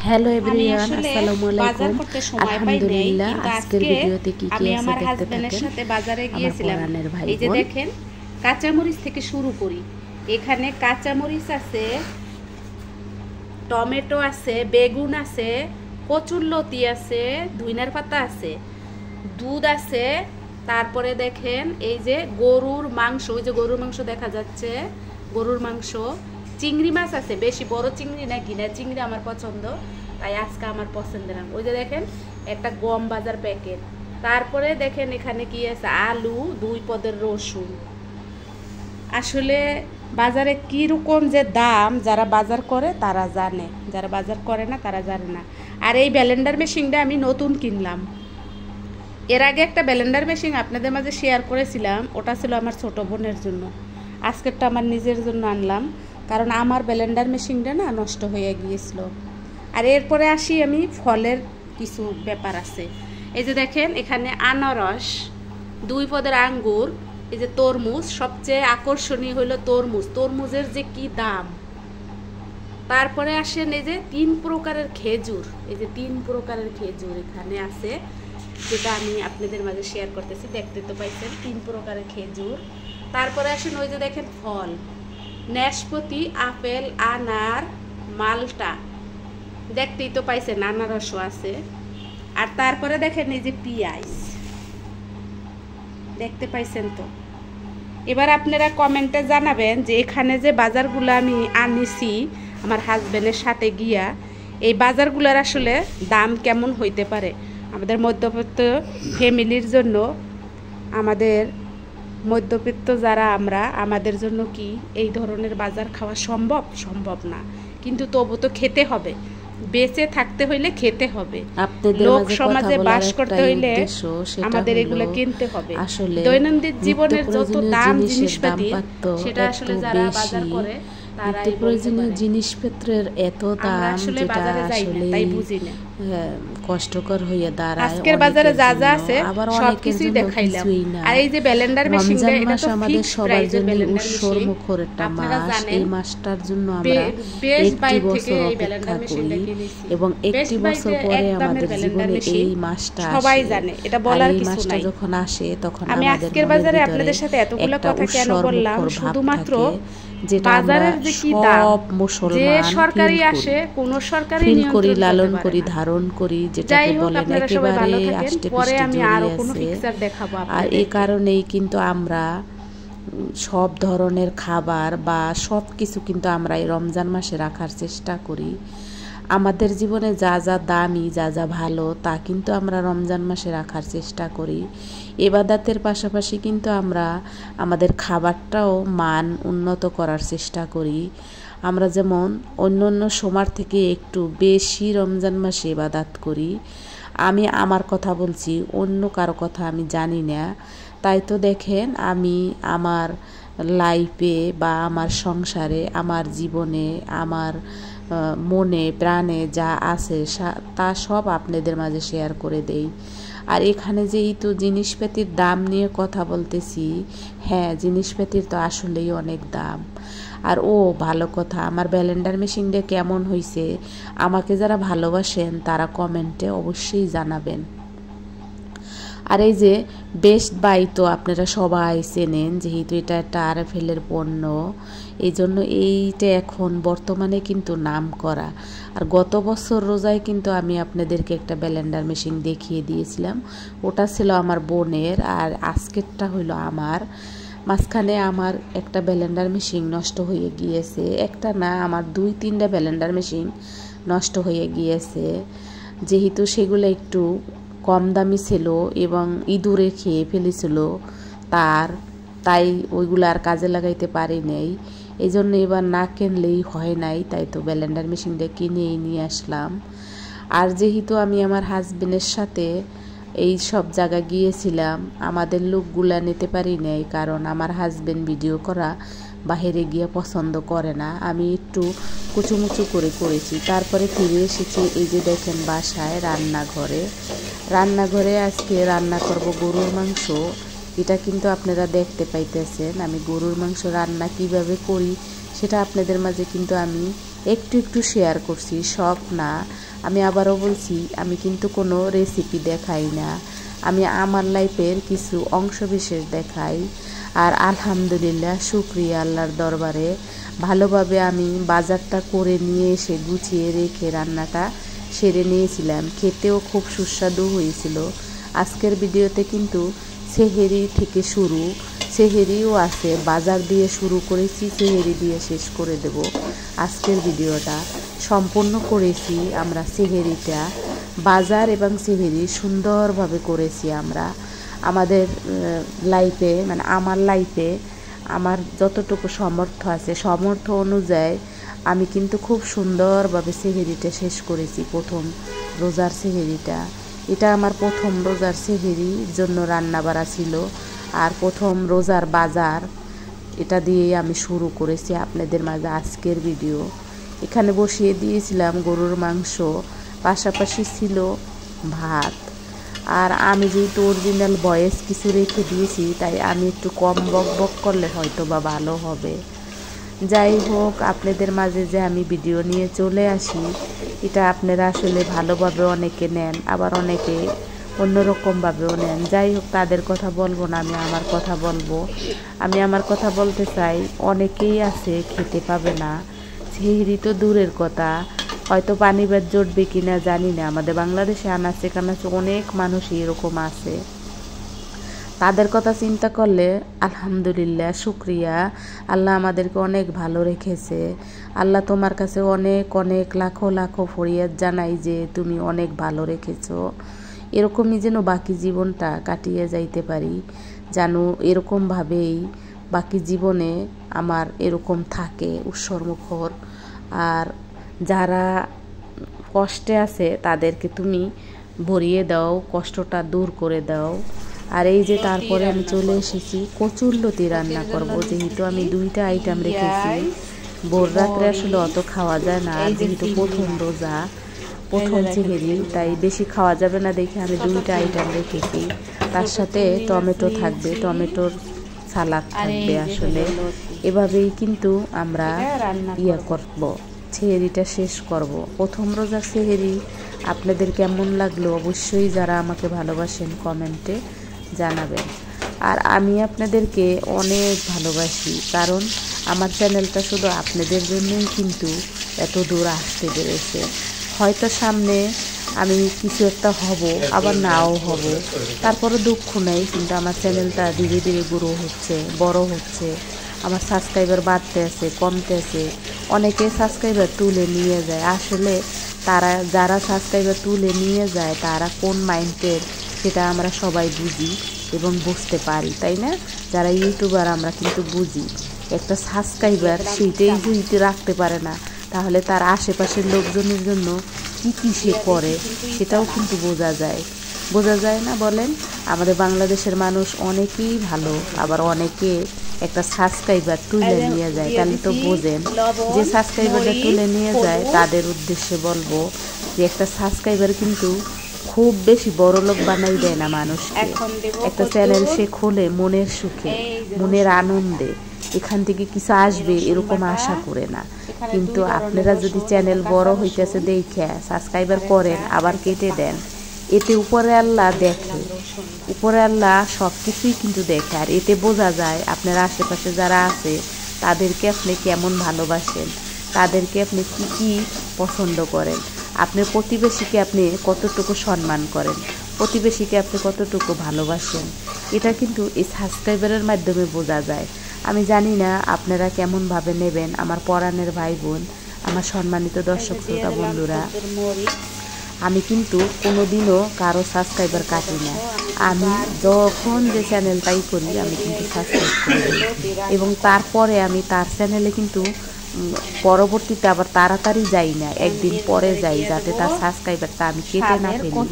Hello everyone, আসসালামু আলাইকুম। আলহামদুলিল্লাহ, আজকের ভিডিওতে কি কি আছে আমার দেখতে হাজবেন্ডের থাকেন। সাথে বাজারে গিয়েছিলাম। এই যে দেখেন, কাঁচামরিচ থেকে শুরু করি। এখানে কাঁচামরিচ আছে, টমেটো আছে, বেগুন আছে, কচুরলতি আছে, ধুইনার পাতা আছে, দুধ আছে। তারপরে দেখেন এই যে গরুর মাংস, ওই যে গরুর মাংস দেখা যাচ্ছে, গরুর মাংস। চিংড়ি মাছ আছে, বেশি বড় চিংড়ি না কিনা চিংড়ি আমার পছন্দ, তাই আজকে আমার পছন্দের না। ওই যে দেখেন একটা গম বাজার প্যাকেট। তারপরে দেখেন এখানে কি আছে, আলু, 2 পদের রসুন। আসলে বাজারে কীরকম যে দাম, যারা বাজার করে তারা জানে, যারা বাজার করে না তারা জানে না। আর এই ব্লেন্ডার মেশিনটা আমি নতুন কিনলাম। এর আগে একটা ব্লেন্ডার মেশিন আপনাদের মাঝে শেয়ার করেছিলাম, ওটা ছিল আমার ছোট বোনের জন্য। আজকেরটা আমার নিজের জন্য আনলাম, কারণ আমার ব্লেন্ডার মেশিনটা না নষ্ট হয়ে গিয়েছিল। আর এরপরে আসি আমি ফলের কিছু ব্যাপার আছে। এই যে দেখেন এখানে আনারস, 2 পদের আঙ্গুর, এই যে তরমুজ। সবচেয়ে আকর্ষণীয় হলো তরমুজ, তরমুজের যে কি দাম। তারপরে আসেন এই যে 3 প্রকারের খেজুর, এই যে 3 প্রকারের খেজুর এখানে আছে, যেটা আমি আপনাদের মাঝে শেয়ার করতেছি। দেখতে তো পাইছেন 3 প্রকারের খেজুর। তারপরে আসেন ওই যে দেখেন ফল, নাশপাতি, আপেল, আনার, মালটা। দেখতেই তো পাইছেন, আনারসও আছে। আর তারপরে দেখেন এই যে পেঁয়াজ, দেখতে পাইছেন তো। এবার আপনারা কমেন্টে জানাবেন যে এখানে যে বাজারগুলো আমি আনিছি আমার হাজবেন্ডের সাথে গিয়া, এই বাজারগুলোর আসলে দাম কেমন হইতে পারে আমাদের মধ্যবিত্ত ফ্যামিলির জন্য। আমাদের মধ্যবিত্ত যারা আমরা, আমাদের জন্য কি এই ধরনের বাজার খাওয়া সম্ভব? সম্ভব না, কিন্তু তবু তো খেতে হবে। বেঁচে থাকতে হইলে খেতে হবে, লোক সমাজে বাস করতে হইলে আমাদের এগুলো কিনতে হবে। আসলে দৈনন্দিন জীবনের যত দাম জিনিসপাতি, সেটা আসলে যারা বাজার করে নিত্য প্রয়োজনীয় জিনিসপত্রের এত দাম, যেটা আসলে তাই বুঝি না, কষ্টকর হয়ে দাঁড়ায়। আজকের বাজারে যা যা আছে সবকিছুই দেখাইলাম। আর এই যে ব্লেন্ডার মেশিনটা, এটা তো আমাদের সবার জন্য উৎসর মুখর একটা মাস। এই মাসটার জন্য আমরা একটি বছর অপেক্ষা করি, এবং একটি বছর পরে আমাদের জীবনে এই মাসটা সবাই জানে। এটা বলার কিছু নাই। যখন আসে তখন আমি আজকের বাজারে আপনাদের সাথে এতগুলো কথা কেন বললাম, শুধুমাত্র বাজারের যে কি দাম, যে সরকারি আসে, কোন সরকারি নিয়ন্ত্রণ লালন করি, ধারণ করি, যেটাকে বলেন একেবারে আষ্টে পরে আমি আরো পিষ্টে কোনো পিকচার দেখাবো। আর এই কারণেই কিন্তু আমরা সব ধরনের খাবার বা সব কিছু কিন্তু আমরা এই রমজান মাসে রাখার চেষ্টা করি। আমাদের জীবনে যা যা দামি, যা যা ভালো, তা কিন্তু আমরা রমজান মাসে রাখার চেষ্টা করি। ইবাদতের পাশাপাশি কিন্তু আমরা আমাদের খাবারটাও মান উন্নত করার চেষ্টা করি। আমরা যেমন অন্য অন্য সময় থেকে একটু বেশি রমজান মাসে ইবাদত করি। আমি আমার কথা বলছি, অন্য কারো কথা আমি জানি না। তাই তো দেখেন, আমি আমার লাইফে বা আমার সংসারে, আমার জীবনে, আমার মনে প্রাণে যা আছে তা সব আপনাদের মাঝে শেয়ার করে দেই। আর এখানে যে এই তো জিনিসপাতির দাম নিয়ে কথা বলতেছি, হ্যাঁ, জিনিসপাতির তো আসলেই অনেক দাম। আর ভালো কথা, আমার ব্লেন্ডার মেশিনটা কেমন হয়েছে, আমাকে যারা ভালোবাসেন তারা কমেন্টে অবশ্যই জানাবেন। আর এই যে বেস্ট বাই তো আপনারা সবাই চেনেন, যেহেতু এটা একটা আরএফএলের পণ্য, এই জন্য এইটা এখন বর্তমানে কিন্তু নাম করা। আর গত বছর রোজায় কিন্তু আমি আপনাদেরকে একটা ব্লেন্ডার মেশিন দেখিয়ে দিয়েছিলাম, ওটা ছিল আমার বোনের, আর আজকেরটা হইলো আমার। মাঝখানে আমার একটা ব্লেন্ডার মেশিন নষ্ট হয়ে গিয়েছে, একটা না, আমার 2-3টা ব্লেন্ডার মেশিন নষ্ট হয়ে গিয়েছে, যেহেতু সেগুলো একটু কম দামি ছিল এবং ইঁদুরে খেয়ে ফেলেছিল তাই ওইগুলো আর কাজে লাগাইতে পারি নাই। এই জন্য এবার না কিনলেই হয় নাই, তাই তো ব্লেন্ডার মেশিনটা কিনেই নিয়ে আসলাম। আর যেহেতু আমি আমার হাজবেন্ডের সাথে এই সব জায়গায় গিয়েছিলাম, আমাদের লোকগুলা নিতে পারি নাই, কারণ আমার হাজবেন্ড ভিডিও করা বাহিরে গিয়ে পছন্দ করে না। আমি একটু কুচুমুচু করে করেছি, তারপরে ফিরে এসেছি। এই যে দেখেন বাসায় রান্নাঘরে আজকে রান্না করব গরুর মাংস। এটা কিন্তু আপনারা দেখতে পাইতেছেন, আমি গরুর মাংস রান্না কিভাবে করি সেটা আপনাদের মাঝে কিন্তু আমি একটু একটু শেয়ার করছি, সব না। আমি আবারও বলছি, আমি কিন্তু কোনো রেসিপি দেখাই না, আমি আমার লাইফের কিছু অংশ বিশেষ দেখাই। আর আলহামদুলিল্লাহ, শুকরিয়া আল্লাহর দরবারে, ভালোভাবে আমি বাজারটা করে নিয়ে এসে গুছিয়ে রেখে রান্নাটা সেরে নিয়েছিলাম। খেতেও খুব সুস্বাদু হয়েছিল। আজকের ভিডিওতে কিন্তু সেহেরি থেকে শুরু, সেহেরিও আছে, বাজার দিয়ে শুরু করেছি, সেহেরি দিয়ে শেষ করে দেব। আজকের ভিডিওটা সম্পূর্ণ করেছি আমরা সেহেরিটা, বাজার এবং সেহেরি সুন্দরভাবে করেছি আমরা আমাদের লাইফে, মানে আমার লাইফে আমার যতটুকু সামর্থ্য আছে, সামর্থ্য অনুযায়ী আমি কিন্তু খুব সুন্দরভাবে সেহেরিটা শেষ করেছি। প্রথম রোজার সেহেরিটা, এটা আমার প্রথম রোজার সেহেরির জন্য রান্না বাড়া ছিল। আর প্রথম রোজার বাজার, এটা দিয়েই আমি শুরু করেছি আপনাদের মাঝে আজকের ভিডিও। এখানে বসিয়ে দিয়েছিলাম গরুর মাংস, পাশাপাশি ছিল ভাত। আর আমি যেহেতু অরিজিনাল ভয়েস কিছু রেখে দিয়েছি, তাই আমি একটু কম বক বক করলে হয়তো বা ভালো হবে। যাই হোক, আপনাদের মাঝে যে আমি ভিডিও নিয়ে চলে আসি, এটা আপনারা আসলে ভালোভাবে অনেকে নেন, আবার অনেকে অন্যরকমভাবেও নেন। যাই হোক, তাদের কথা বলবো না, আমি আমার কথা বলবো। আমি আমার কথা বলতে চাই, অনেকেই আছে খেতে পাবে না, সেহরি তো দূরের কথা, হয়তো পানিবার জুটবে কিনা জানি না। আমাদের বাংলাদেশে আনাচে কানাচে অনেক মানুষই এরকম আছে। তাদের কথা চিন্তা করলে আলহামদুলিল্লাহ, শুকরিয়া, আল্লাহ আমাদেরকে অনেক ভালো রেখেছে। আল্লাহ তোমার কাছে অনেক অনেক লাখো লাখো ফরিয়াদ জানাই যে তুমি অনেক ভালো রেখেছো। এরকমই যেন বাকি জীবনটা কাটিয়ে যাইতে পারি, যেন এরকমভাবেই বাকি জীবনে আমার এরকম থাকে উৎসর্গমুখর। আর যারা কষ্টে আছে তাদেরকে তুমি ভরিয়ে দাও, কষ্টটা দূর করে দাও। আর এই যে তারপরে আমি চলে এসেছি কচুরলতি রান্না করব, যেহেতু আমি 2টা আইটেম রেখেছি। ভোর রাত্রে আসলে অত খাওয়া যায় না, আর যেহেতু প্রথম রোজা, প্রথম সেহেরি, তাই বেশি খাওয়া যাবে না দেখে আমি 2টা আইটেম রেখেছি। তার সাথে টমেটো থাকবে, টমেটোর সালাদ থাকবে। আসলে এভাবেই কিন্তু আমরা করব, সেহেরিটা শেষ করব। প্রথম রোজার সেহেরি আপনাদের কেমন লাগলো অবশ্যই যারা আমাকে ভালোবাসেন কমেন্টে জানাবেন। আর আমি আপনাদেরকে অনেক ভালোবাসি, কারণ আমার চ্যানেলটা শুধু আপনাদের জন্যই কিন্তু এত দূর আসতে পেরেছে। হয়তো সামনে আমি কিছু একটা হব, আবার নাও হব, তারপরে দুঃখ নেই, কিন্তু আমার চ্যানেলটা ধীরে ধীরে গ্রো হচ্ছে, বড় হচ্ছে। আমার সাবস্ক্রাইবার বাড়তে আছে, কমতে আছে, অনেকে সাবস্ক্রাইবার তুলে নিয়ে যায়। আসলে তারা যারা সাবস্ক্রাইবার তুলে নিয়ে যায় তারা কোন মাইন্ডের, সেটা আমরা সবাই বুঝি এবং বুঝতে পারি, তাই না? যারা ইউটিউবার আমরা কিন্তু বুঝি, একটা সাবস্ক্রাইবার সেইটাই যদি রাখতে পারে না, তাহলে তার আশেপাশের লোকজনের জন্য কী কী সে করে সেটাও কিন্তু বোঝা যায় না বলেন? আমাদের বাংলাদেশের মানুষ অনেকেই ভালো, আবার অনেকে একটা সাবস্ক্রাইবার তুলে নিয়ে যায়। তাহলে তো বোঝেন, যে সাবস্ক্রাইবারটা তুলে নিয়ে যায় তাদের উদ্দেশ্যে বলবো যে একটা সাবস্ক্রাইবার কিন্তু খুব বেশি বড় লোক বানাই দেয় না মানুষকে। একটা চ্যানেল সে খোলে মনের সুখে, মনের আনন্দে, এখান থেকে কিছু আসবে এরকম আশা করে না। কিন্তু আপনারা যদি চ্যানেল বড় হইতেছে দেখে সাবস্ক্রাইবার করেন আবার কেটে দেন, এতে উপরে আল্লাহ দেখে, উপরে আল্লাহ সব কিছুই কিন্তু দেখে। আর এতে বোঝা যায় আপনার আশেপাশে যারা আছে তাদেরকে আপনি কেমন ভালোবাসেন, তাদেরকে আপনি কি কি পছন্দ করেন, আপনার প্রতিবেশীকে আপনি কতটুকু সম্মান করেন, প্রতিবেশীকে আপনি কতটুকু ভালোবাসেন, এটা কিন্তু এই সাবস্ক্রাইবারের মাধ্যমে বোঝা যায়। আমি জানি না আপনারা কেমনভাবে নেবেন আমার পরাণের ভাই বোন, আমার সম্মানিত দর্শক শ্রোতা বন্ধুরা। আমি কিন্তু কোনোদিনও কারো সাবস্ক্রাইবার কাটি না। আমি যখন যে চ্যানেলটাই করি আমি কিন্তু সাবস্ক্রাইব করি, এবং তারপরে আমি তার চ্যানেলে কিন্তু পরবর্তীতে আবার তাড়াতাড়ি যাই না, একদিন পরে যাই, যাতে তার সাবস্ক্রাইবারটা আমি কেটে না ফেলি।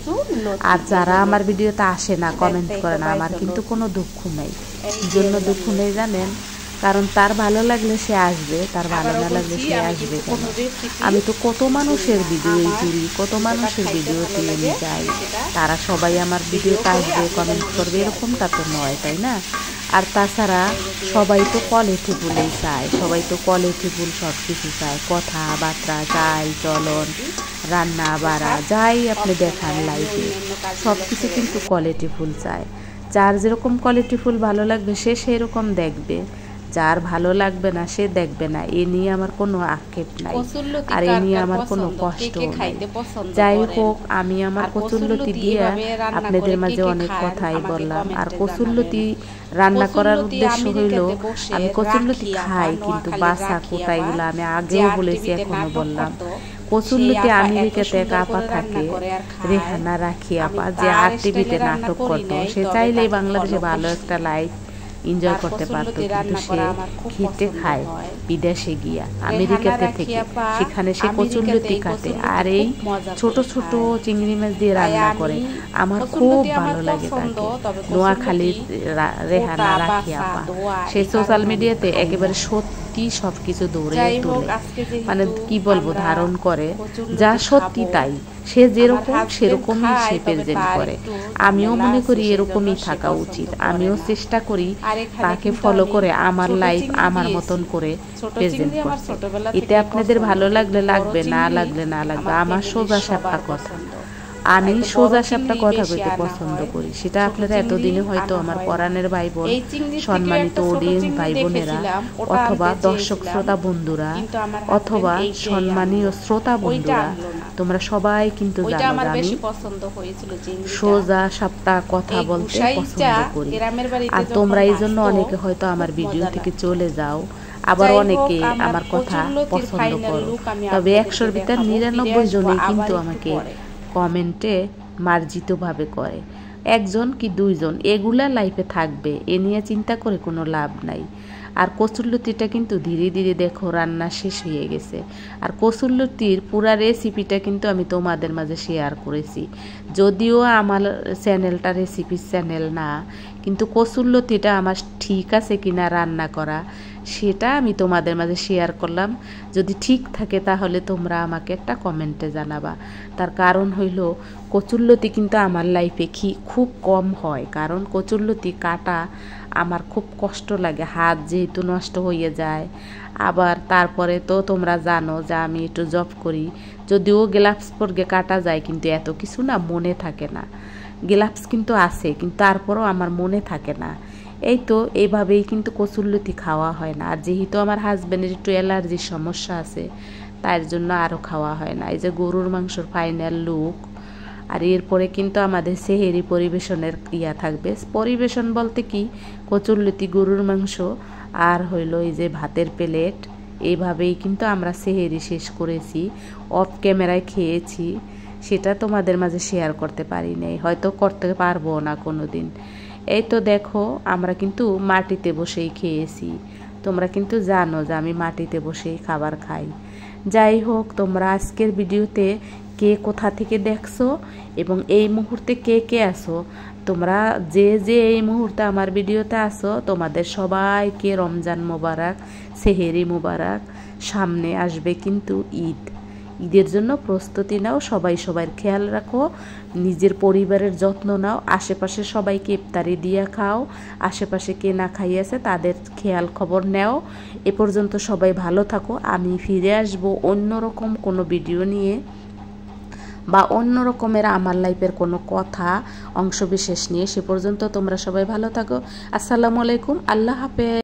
আর যারা আমার ভিডিওতে আসে না, কমেন্ট করে না, আমার কিন্তু কোনো দুঃখ নেই। জন্য দুঃখ নেই জানেন? কারণ তার ভালো লাগলে সে আসবে, তার ভালো না লাগলে সে আসবে কেন? আমি তো কত মানুষের ভিডিওই করি, কত মানুষের ভিডিওতে আমি যাই, তারা সবাই আমার ভিডিওতে আসবে, কমেন্ট করবে, এরকমটা তো নয়, তাই না? আর তাছাড়া সবাই তো কোয়ালিটিফুলই চায়, সবাই তো কোয়ালিটিফুল সব কিছু চায়, কথাবার্তা, চাল চলন, রান্না বাড়া যাই আপনি দেখান লাইফে সব কিছু কিন্তু কোয়ালিটিফুল চায়। যার যেরকম কোয়ালিটিফুল ভালো লাগবে সে সেরকম দেখবে, যার ভালো লাগবে না সে দেখবে না। এ নিয়ে আমার কোনো আক্ষেপ নাই, আর এ নিয়ে আমার কোনো কষ্ট নাই। যাই হোক, আমি আমার কচুরলতি দিয়ে আপনাদের মাঝে অনেক কথাই বললাম। আর কচুরলতি রান্না করার উদ্দেশ্য হইল আমি কচুরলতি খাই, কিন্তু বাসা কোটাইগুলো আমি আগেও বলেছি এখনো বললাম। কচুরলতি আমেরিকাতে এক আপা থাকে, রেহানা রাখি আপা, যে আর টিভিতে নাটক করতো। সে চাইলেই বাংলাদেশে ভালো একটা লাইফ এনজয় করতে পারতো, কিন্তু সে খেটে খায় বিদেশে গিয়া, আমেরিকাতে থেকে। সেখানে সে কচুরলতি কাটে আর এই ছোট ছোট চিংড়ি মাছ দিয়ে রান্না করে। আমার খুব ভালো লাগে তাকে। নোয়াখালীর রেহানা রাখি আপা, সে সোশ্যাল মিডিয়াতে একেবারে সত্যি সবকিছু দৌড়ে তোলে, মানে কি বলবো, ধারণ করে যা সত্যি তাই। সে যেরকম সেরকমই সে প্রেজেন্ট করে। আমিও মনে করি এরকমই থাকা উচিত। আমিও চেষ্টা করি তাকে ফলো করে আমার লাইফ আমার মতন করে প্রেজেন্ট করতে। এতে আপনাদের ভালো লাগলে লাগবে, না লাগলে না লাগবে। আমার সোজা সাপটা কথা, আমি সোজা সাপটা কথা কইতে পছন্দ করি। সেটা আপনারা এতদিনে হয়তো আমার পরাণের ভাই বোন, সম্মানিত অডিয়েন্স ভাই বোনেরা, অথবা দর্শক শ্রোতা বন্ধুরা, অথবা সম্মানীয় শ্রোতা বন্ধুরা, তোমরা সবাই কিন্তু জানো আমি সোজা সাপটা কথা বলতে পছন্দ করি। আর তোমরা এই জন্য অনেকে হয়তো আমার ভিডিও থেকে চলে যাও, আবার অনেকে আমার কথা পছন্দ করো। তবে 100-র ভিতর 99 জনই কিন্তু আমাকে কমেন্টে মার্জিতভাবে করে, 1 জন কি 2 জন, এগুলা লাইফে থাকবে, এ নিয়ে চিন্তা করে কোনো লাভ নাই। আর কচুরলতিটা কিন্তু ধীরে ধীরে দেখো রান্না শেষ হয়ে গেছে। আর কচুরলতির পুরা রেসিপিটা কিন্তু আমি তোমাদের মাঝে শেয়ার করেছি, যদিও আমার চ্যানেলটা রেসিপির চ্যানেল না, কিন্তু কচুরলতিটা আমার ঠিক আছে কিনা রান্না করা সেটা আমি তোমাদের মাঝে শেয়ার করলাম। যদি ঠিক থাকে তাহলে তোমরা আমাকে একটা কমেন্টে জানাবা। তার কারণ হইল কচুরলতি কিন্তু আমার লাইফে খুব কম হয়, কারণ কচুরলতি কাটা আমার খুব কষ্ট লাগে, হাত যেহেতু নষ্ট হয়ে যায়। আবার তারপরে তো তোমরা জানো যে আমি একটু জব করি, যদিও গ্লাভস পরে কাটা যায়, কিন্তু এত কিছু না মনে থাকে না। গ্লাভস কিন্তু আছে, কিন্তু তারপরও আমার মনে থাকে না। এই তো এইভাবেই কিন্তু কচুরলতি খাওয়া হয় না। আর যেহেতু আমার হাজব্যান্ডের একটু অ্যালার্জির সমস্যা আছে, তার জন্য আরও খাওয়া হয় না। এই যে গরুর মাংসর ফাইনাল লুক। আর এরপরে কিন্তু আমাদের সেহেরি পরিবেশনের থাকবে। পরিবেশন বলতে কি, কচুরলতি, গরুর মাংস আর হইল এই যে ভাতের প্লেট। এইভাবেই কিন্তু আমরা সেহেরি শেষ করেছি, অফ ক্যামেরায় খেয়েছি। সেটা তোমাদের মাঝে শেয়ার করতে পারি নাই, হয়তো করতে পারবো না কোনো দিন। এই তো দেখো আমরা কিন্তু মাটিতে বসেই খেয়েছি। তোমরা কিন্তু জানো যে আমি মাটিতে বসেই খাবার খাই। যাই হোক, তোমরা আজকের ভিডিওতে কে কোথা থেকে দেখছো এবং এই মুহূর্তে কে কে আসো, তোমরা যে যে এই মুহূর্তে আমার ভিডিওতে আসো, তোমাদের সবাইকে রমজান মোবারক, সেহেরি মোবারক। সামনে আসবে কিন্তু ঈদের জন্য প্রস্তুতি নাও, সবাই সবার খেয়াল রাখো, নিজের পরিবারের যত্ন নাও, আশেপাশে সবাইকে ইফতারি দিয়ে খাও, আশেপাশে কে না খাইয়েছে তাদের খেয়াল খবর নেও। এ পর্যন্ত সবাই ভালো থাকো। আমি ফিরে আসবো অন্যরকম কোনো ভিডিও নিয়ে, বা অন্য রকমের আমার লাইফের কোনো কথা অংশবিশেষ নিয়ে। সে পর্যন্ত তোমরা সবাই ভালো থাকো। আসসালামু আলাইকুম, আল্লাহ হাফেজ।